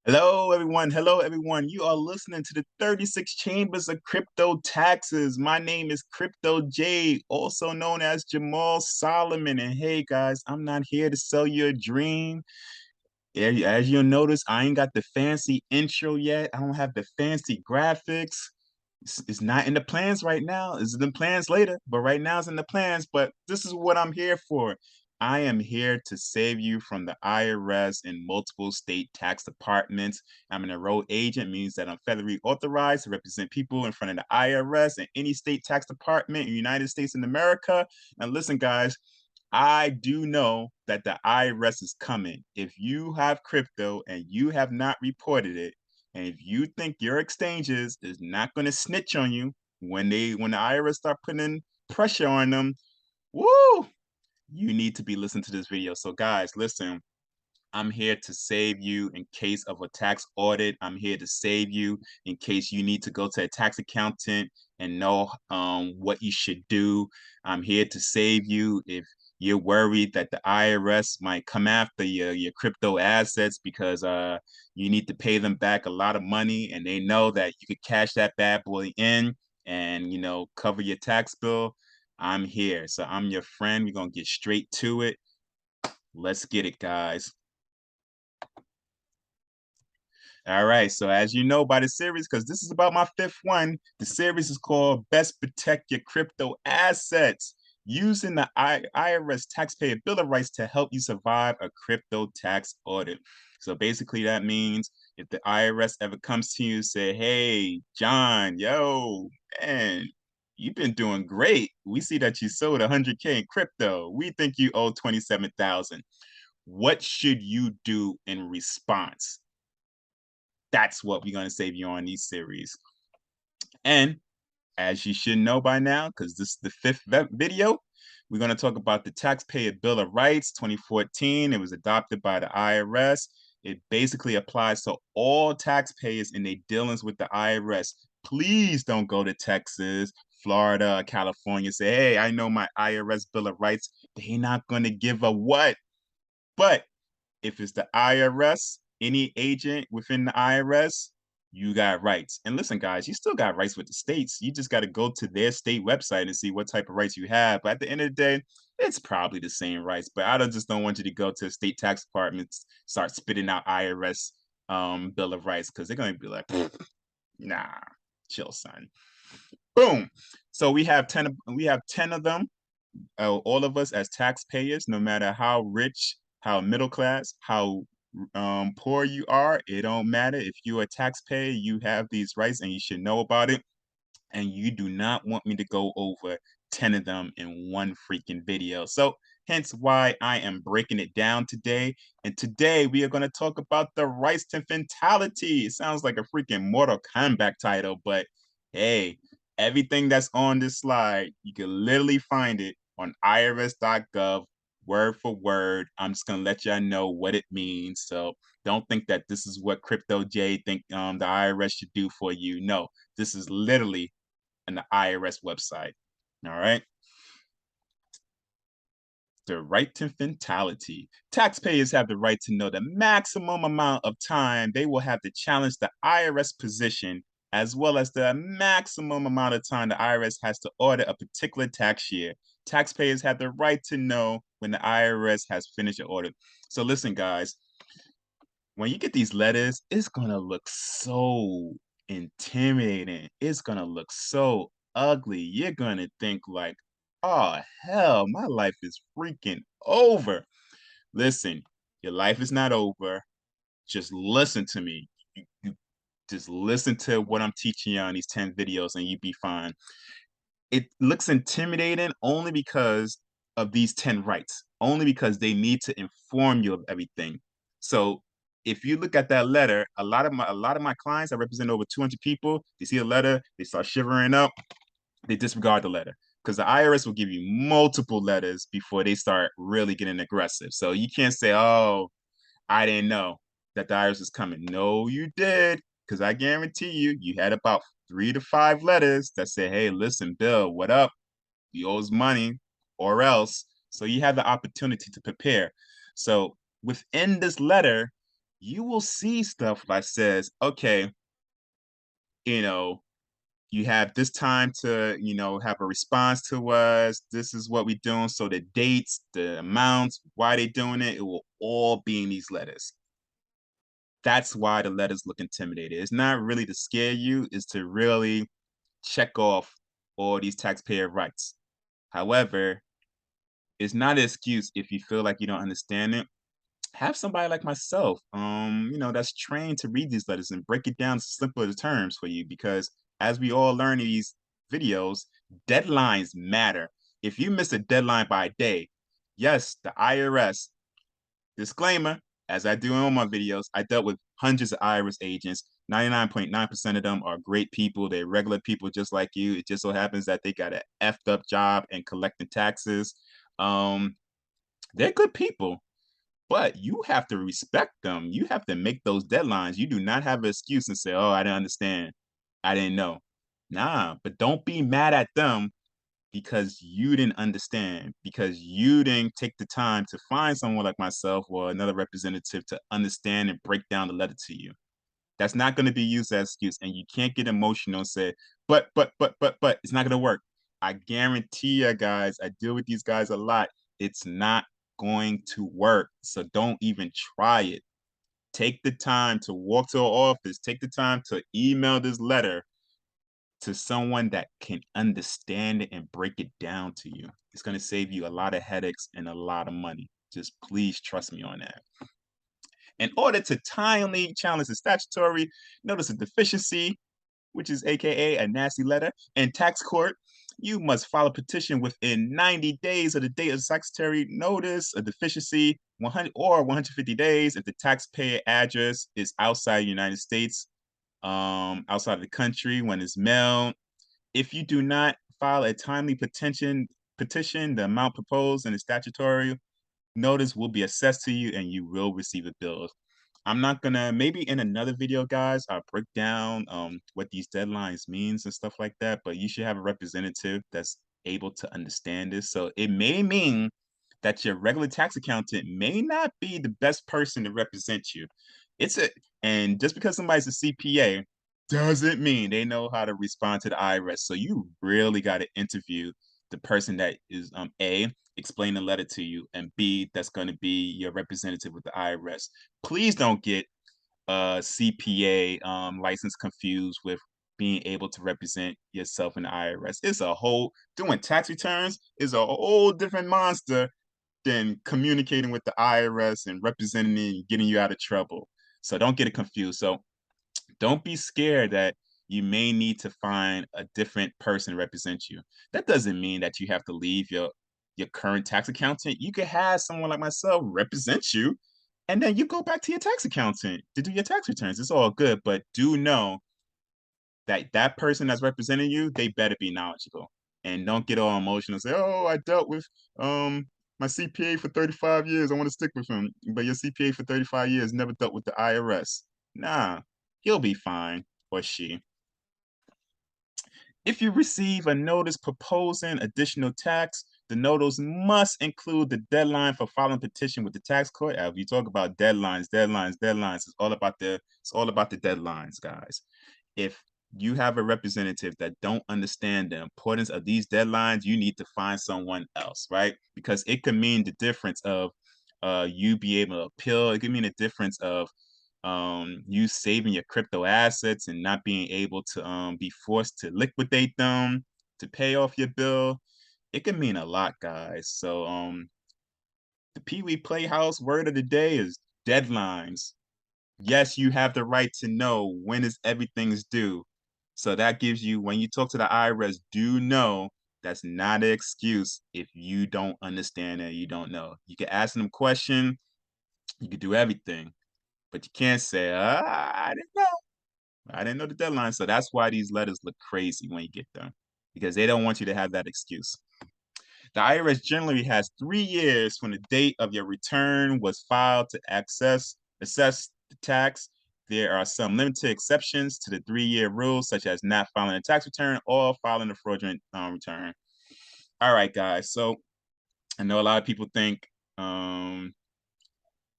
Hello, everyone. Hello, everyone. You are listening to the 36 Chambers of Crypto Taxes. My name is Crypto J, also known as Jamaal Solomon. And hey, guys, I'm not here to sell you a dream. As you'll notice, I ain't got the fancy intro yet. I don't have the fancy graphics. It's not in the plans right now. It's in the plans later, but right now it's in the plans. But this is what I'm here for. I am here to save you from the IRS and multiple state tax departments. I'm an enrolled agent, means that I'm federally authorized to represent people in front of the IRS and any state tax department in the United States in America. And listen, guys, I do know that the IRS is coming. If you have crypto and you have not reported it, and if you think your exchanges is not going to snitch on you when the IRS start putting pressure on them, woo, you need to be listening to this video. So guys, listen, I'm here to save you in case of a tax audit. I'm here to save you in case you need to go to a tax accountant and know what you should do. I'm here to save you if you're worried that the IRS might come after your crypto assets because you need to pay them back a lot of money and they know that you could cash that bad boy in and cover your tax bill. I'm here. So I'm your friend. We're gonna get straight to it. Let's get it, guys. All right, so as you know by the series, because this is about my fifth one, the series is called Best Protect Your Crypto Assets, using the IRS Taxpayer Bill of Rights to help you survive a crypto tax audit. So basically that means if the IRS ever comes to you and say, hey, John, yo, man, you've been doing great. We see that you sold 100K in crypto. We think you owe 27,000. What should you do in response? That's what we're going to save you on these series. And as you should know by now, because this is the fifth video, we're going to talk about the Taxpayer Bill of Rights 2014. It was adopted by the IRS. It basically applies to all taxpayers in their dealings with the IRS. Please don't go to Texas, Florida, California, say, hey, I know my IRS Bill of Rights. They're not going to give a what. But if it's the IRS, any agent within the IRS, you got rights. And listen, guys, you still got rights with the states. You just got to go to their state website and see what type of rights you have. But at the end of the day, it's probably the same rights. But I just don't want you to go to state tax departments, start spitting out IRS Bill of Rights, because they're going to be like, nah, chill, son. Boom. So we have 10 of them, all of us as taxpayers, no matter how rich, how middle class, how poor you are, it don't matter. If you're a taxpayer, you have these rights and you should know about it. And you do not want me to go over 10 of them in one freaking video. So hence why I am breaking it down today. And today we are going to talk about the rights to finality. It sounds like a freaking Mortal Kombat title, but hey, everything that's on this slide, you can literally find it on irs.gov word for word. I'm just gonna let y'all know what it means. So don't think that this is what Crypto J think the IRS should do for you. No, this is literally an IRS website. All right. The right to finality. Taxpayers have the right to know the maximum amount of time they will have to challenge the IRS position, as well as the maximum amount of time the IRS has to audit a particular tax year. Taxpayers have the right to know when the IRS has finished an audit. So listen, guys, when you get these letters, it's gonna look so intimidating. It's gonna look so ugly. You're gonna think like, oh hell, my life is freaking over. Listen, your life is not over. Just listen to me. You just listen to what I'm teaching you on these 10 videos and you be fine. It looks intimidating only because of these 10 rights, only because they need to inform you of everything. So if you look at that letter, a lot of my clients, I represent over 200 people, they see a letter, they start shivering up, they disregard the letter. Because the IRS will give you multiple letters before they start really getting aggressive. So you can't say, oh, I didn't know that the IRS was coming. No, you did. Because I guarantee you, you had about 3 to 5 letters that said, hey, listen, Bill, what up? You owes money or else. So you have the opportunity to prepare. So within this letter, you will see stuff that says, okay, you know, you have this time to, have a response to us. This is what we're doing. So the dates, the amounts, why they doing it, it will all be in these letters. That's why the letters look intimidating. It's not really to scare you, it's to really check off all these taxpayer rights. However, it's not an excuse if you feel like you don't understand it. Have somebody like myself, that's trained to read these letters and break it down to simpler terms for you. Because as we all learn in these videos, deadlines matter. If you miss a deadline by a day, yes, the IRS, disclaimer, as I do in all my videos, I dealt with hundreds of IRS agents. 99.9% of them are great people. They're regular people just like you. It just so happens that they got an effed up job in collecting taxes. Um, they're good people, but you have to respect them. You have to make those deadlines. You do not have an excuse and say, "Oh, I didn't understand. I didn't know." Nah, but don't be mad at them because you didn't understand, because you didn't take the time to find someone like myself or another representative to understand and break down the letter to you. That's not going to be used as excuse, and you can't get emotional and say, but, it's not going to work. I guarantee you guys, I deal with these guys a lot. It's not going to work. So don't even try it. Take the time to walk to an office, take the time to email this letter to someone that can understand it and break it down to you. It's going to save you a lot of headaches and a lot of money. Just please trust me on that. In order to timely challenge a statutory notice of deficiency, which is AKA a nasty letter, in tax court, you must file a petition within 90 days of the date of statutory notice of deficiency, 100 or 150 days if the taxpayer address is outside the United States, outside of the country when it's mailed. If you do not file a timely petition, the amount proposed in the statutory notice will be assessed to you and you will receive a bill. I'm not gonna, maybe in another video, guys, I'll break down what these deadlines means and stuff like that, but you should have a representative that's able to understand this. So it may mean that your regular tax accountant may not be the best person to represent you. It's a and just because somebody's a CPA doesn't mean they know how to respond to the IRS. So you really got to interview the person that is A, explain the letter to you, and B, that's going to be your representative with the IRS. Please don't get CPA license confused with being able to represent yourself in the IRS. It's a whole doing tax returns is a whole different monster than communicating with the IRS and representing and getting you out of trouble. So don't get it confused. So don't be scared that you may need to find a different person to represent you. That doesn't mean that you have to leave your current tax accountant. You could have someone like myself represent you, and then you go back to your tax accountant to do your tax returns. It's all good, but do know that that person that's representing you, they better be knowledgeable. And don't get all emotional and say, "Oh, I dealt with my CPA for 35 years. I want to stick with him." But your CPA for 35 years never dealt with the IRS. Nah, he'll be fine, or she. If you receive a notice proposing additional tax, the notice must include the deadline for filing petition with the tax court. As we talk about deadlines. It's all about the deadlines, guys. If you have a representative that don't understand the importance of these deadlines, you need to find someone else, right? Because it could mean the difference of you be able to appeal. It could mean the difference of you saving your crypto assets and not being able to be forced to liquidate them to pay off your bill. It can mean a lot, guys. So the Pee Wee Playhouse word of the day is deadlines. Yes, you have the right to know when is everything's due. So that gives you, when you talk to the IRS, do know that's not an excuse if you don't understand and you don't know. You can ask them a question, you can do everything, but you can't say, I didn't know. I didn't know the deadline. So that's why these letters look crazy when you get them, because they don't want you to have that excuse. The IRS generally has 3 years from the date of your return was filed to assess the tax. There are some limited exceptions to the 3-year rule, such as not filing a tax return or filing a fraudulent return. All right, guys. So I know a lot of people think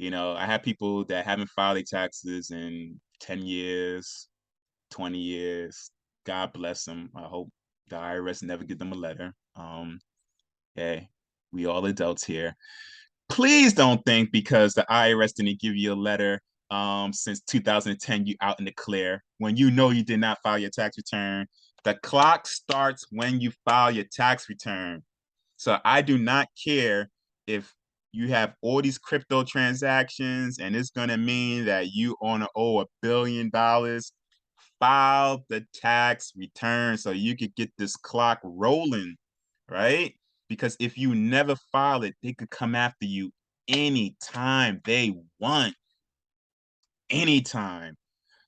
I have people that haven't filed their taxes in 10 years, 20 years. God bless them. I hope the IRS never give them a letter. Hey, we all adults here. Please don't think because the IRS didn't give you a letter since 2010, you out in the clear when you know you did not file your tax return. The clock starts when you file your tax return. So I do not care if you have all these crypto transactions and it's going to mean that you owe $1 billion. File the tax return so you could get this clock rolling, right? Because if you never file it, they could come after you anytime they want, anytime.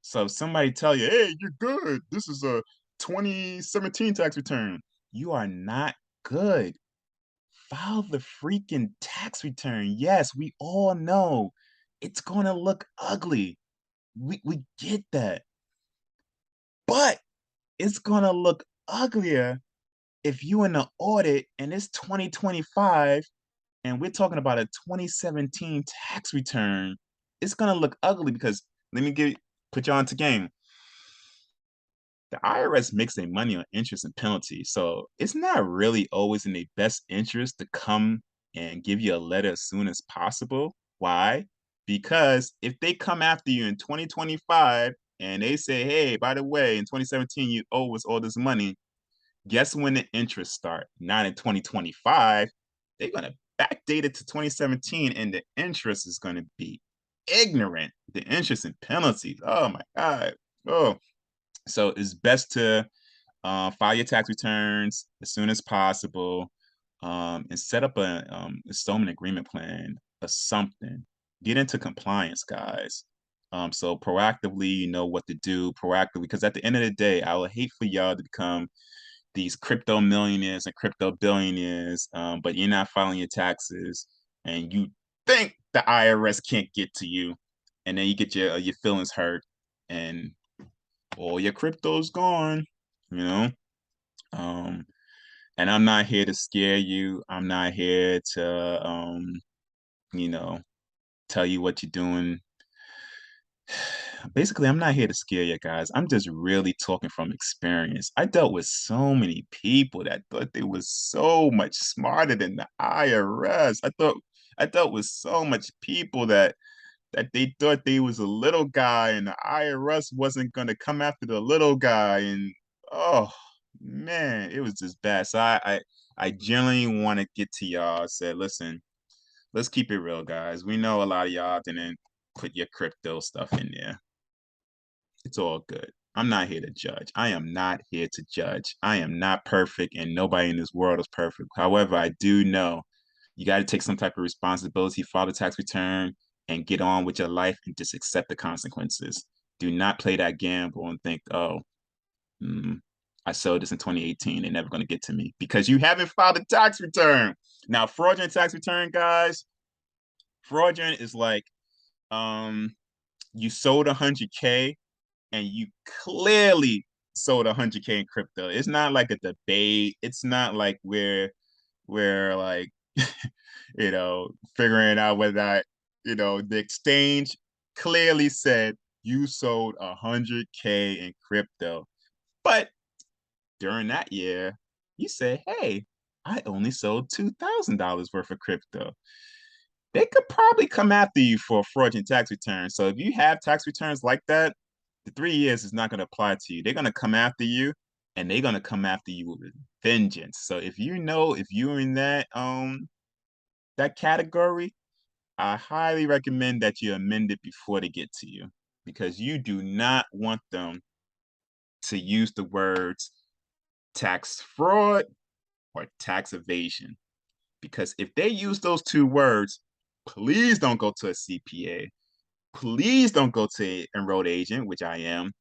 So if somebody tell you, hey, you're good. This is a 2017 tax return. You are not good. File the freaking tax return. Yes, we all know it's going to look ugly. We get that. But it's going to look uglier if you in the audit and it's 2025 and we're talking about a 2017 tax return. It's going to look ugly because let me put you on to game. The IRS makes their money on interest and penalty. So it's not really always in their best interest to come and give you a letter as soon as possible. Why? Because if they come after you in 2025 and they say, hey, by the way, in 2017, you owe us all this money, guess when the interest start? Not in 2025. They're going to backdate it to 2017 and the interest is going to be ignorant. The interest and penalties. Oh my God. Oh, so it's best to file your tax returns as soon as possible, and set up a installment agreement plan or something. Get into compliance, guys. So proactively, you know what to do proactively, because at the end of the day, I would hate for y'all to become these crypto millionaires and crypto billionaires, but you're not filing your taxes, and you think the IRS can't get to you, and then you get your feelings hurt, and all your crypto's gone, you know. Um, and I'm not here to scare you. I'm not here to you know, tell you what you're doing. Basically, I'm not here to scare you guys. I'm just really talking from experience. I dealt with so many people that thought they was so much smarter than the IRS. I dealt with so much people that they thought they was a little guy and the IRS wasn't gonna come after the little guy. And oh man, it was just bad. So I genuinely want to get to y'all. I said, listen, let's keep it real, guys. We know a lot of y'all didn't put your crypto stuff in there. It's all good. I'm not here to judge. I am not here to judge. I am not perfect, and nobody in this world is perfect. However, I do know you got to take some type of responsibility, file the tax return, and get on with your life and just accept the consequences. Do not play that gamble and think, oh, I sold this in 2018. They're never going to get to me because you haven't filed a tax return. Now, fraudulent tax return, guys, fraudulent is like you sold 100K and you clearly sold 100K in crypto. It's not like a debate. It's not like we're like figuring out whether the exchange clearly said you sold 100K in crypto. But during that year, you say, hey, I only sold $2,000 worth of crypto. They could probably come after you for a fraudulent tax return. So if you have tax returns like that, the 3 years is not going to apply to you. They're going to come after you, and they're going to come after you with vengeance. So if you're in that category, I highly recommend that you amend it before they get to you, because you do not want them to use the words tax fraud or tax evasion. Because if they use those two words, please don't go to a CPA. Please don't go to an enrolled agent, which I am.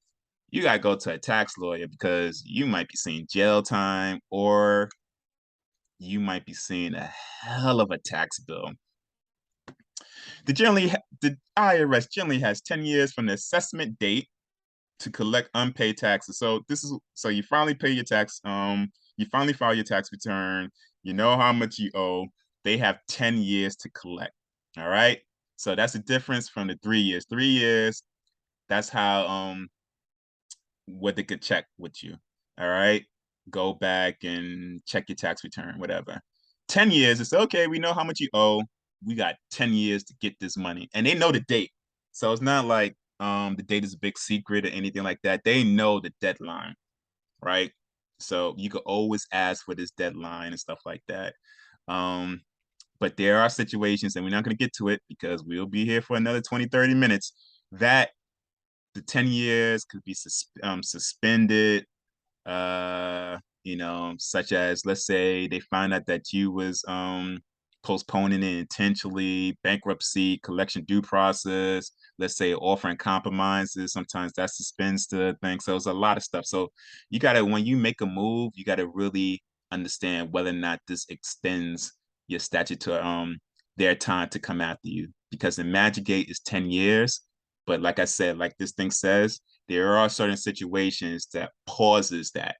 You got to go to a tax lawyer because you might be seeing jail time, or you might be seeing a hell of a tax bill. The IRS generally has 10 years from the assessment date to collect unpaid taxes. So you finally pay your tax, you finally file your tax return, you know how much you owe. They have 10 years to collect. All right. So that's the difference from the 3 years. 3 years, that's how what they could check with you. All right. Go back and check your tax return, whatever. 10 years, it's okay, we know how much you owe. We got 10 years to get this money. And they know the date. So it's not like the date is a big secret or anything like that. They know the deadline, right? So you could always ask for this deadline and stuff like that. Um, but there are situations, and we're not going to get to it because we'll be here for another 20, 30 minutes, that the 10 years could be suspended, uh, such as, let's say they find out that you was postponing it intentionally, bankruptcy, collection due process, let's say offering compromises, sometimes that suspends the thing. So it's a lot of stuff. So you gotta, when you make a move, you gotta really understand whether or not this extends your statute to their time to come after you. Because the magic gate is 10 years. But like I said, like this thing says, there are certain situations that pauses that.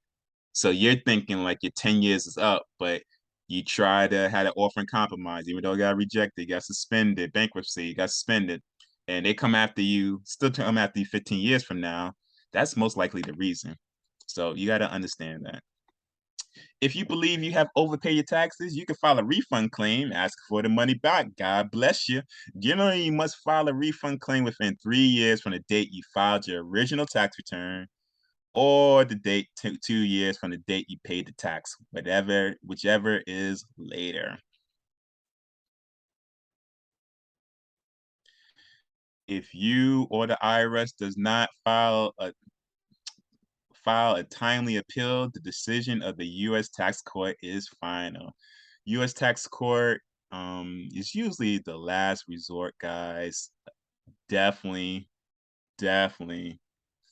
So you're thinking like your 10 years is up, but you try to have an offering compromise, even though it got rejected, got suspended, bankruptcy, got suspended, and they come after you, still come after you 15 years from now. That's most likely the reason. So you got to understand that. If you believe you have overpaid your taxes, you can file a refund claim, ask for the money back. God bless you. Generally, you must file a refund claim within 3 years from the date you filed your original tax return, or the date 2 years from the date you paid the tax, whichever is later. If you or the IRS does not file a timely appeal, the decision of the U.S. tax court is final. U.S. tax court is usually the last resort, guys. Definitely, definitely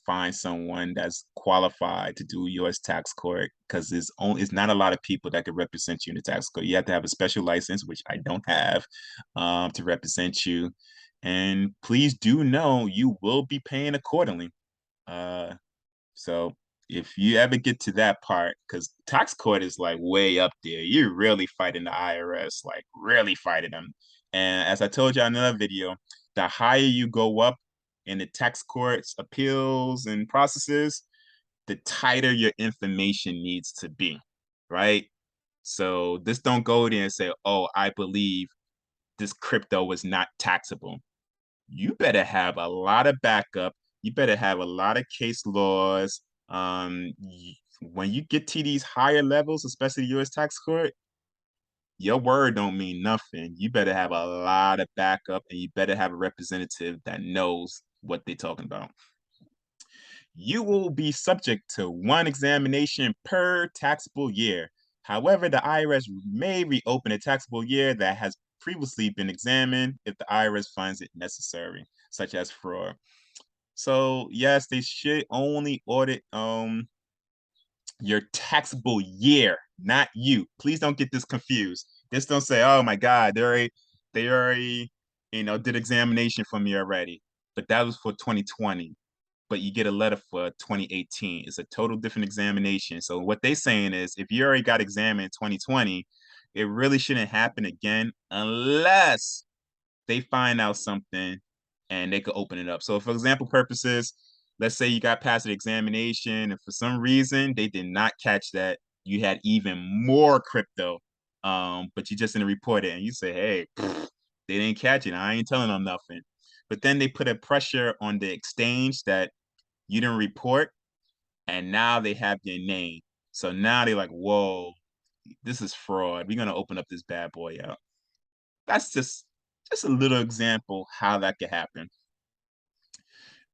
find someone that's qualified to do U.S. tax court, because it's not a lot of people that can represent you in the tax court. You have to have a special license, which I don't have, to represent you. And please do know you will be paying accordingly. Uh, so if you ever get to that part, because tax court is like way up there, you're really fighting the IRS, like really fighting them. And as I told you in another video, the higher you go up in the tax court's appeals and processes, the tighter your information needs to be, right? So this don't go there and say, oh, I believe this crypto is not taxable. You better have a lot of backup. You better have a lot of case laws. When you get to these higher levels, especially the U.S. tax court, your word don't mean nothing. You better have a lot of backup, and you better have a representative that knows what they're talking about. You will be subject to one examination per taxable year. However, the IRS may reopen a taxable year that has previously been examined if the IRS finds it necessary, such as fraud. So yes, they should only audit your taxable year, not you. Please don't get this confused. Just don't say, oh my God, they already did examination for me already. But that was for 2020. But you get a letter for 2018. It's a total different examination. So what they're saying is if you already got examined in 2020, it really shouldn't happen again unless they find out something and they could open it up. So for example purposes, let's say you got past the examination and for some reason they did not catch that you had even more crypto, but you just didn't report it and you say, hey, they didn't catch it. I ain't telling them nothing. But then they put a pressure on the exchange that you didn't report, and now they have your name. So now they're like, whoa, this is fraud. We're gonna open up this bad boy out. That's just a little example how that could happen.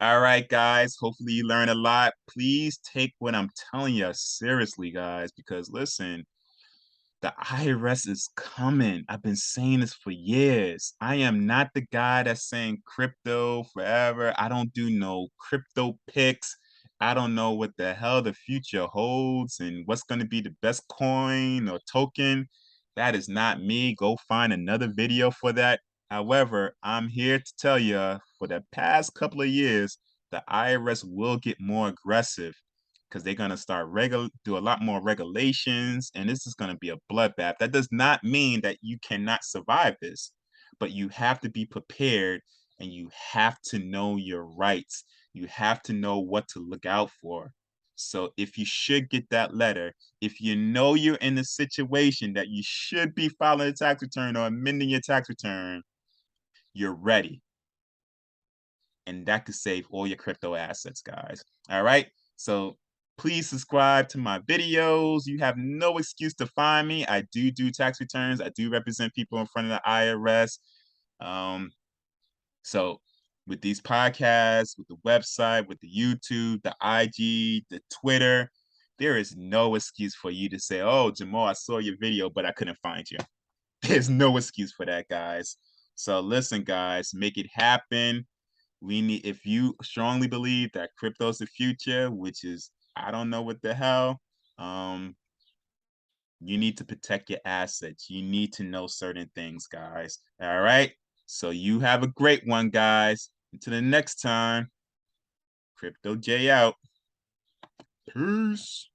All right, guys. Hopefully you learn a lot. Please take what I'm telling you seriously, guys, because listen, the IRS is coming. I've been saying this for years. I am not the guy that's saying crypto forever. I don't do no crypto picks. I don't know what the hell the future holds and what's going to be the best coin or token. That is not me. Go find another video for that. However, I'm here to tell you for the past couple of years, the IRS will get more aggressive because they're going to start do a lot more regulations, and this is going to be a bloodbath. That does not mean that you cannot survive this, but you have to be prepared and you have to know your rights. You have to know what to look out for. So if you should get that letter, if you know you're in a situation that you should be filing a tax return or amending your tax return, you're ready. And that could save all your crypto assets, guys. All right. So please subscribe to my videos. You have no excuse to find me. I do tax returns. I do represent people in front of the IRS. So with these podcasts, with the website, with the YouTube, the IG, the Twitter, there is no excuse for you to say, oh, Jamaal, I saw your video, but I couldn't find you. There's no excuse for that, guys. So listen, guys, make it happen. We need, if you strongly believe that crypto is the future, which is, I don't know what the hell, you need to protect your assets. You need to know certain things, guys. All right. So you have a great one, guys. Until the next time, Crypto J out. Peace.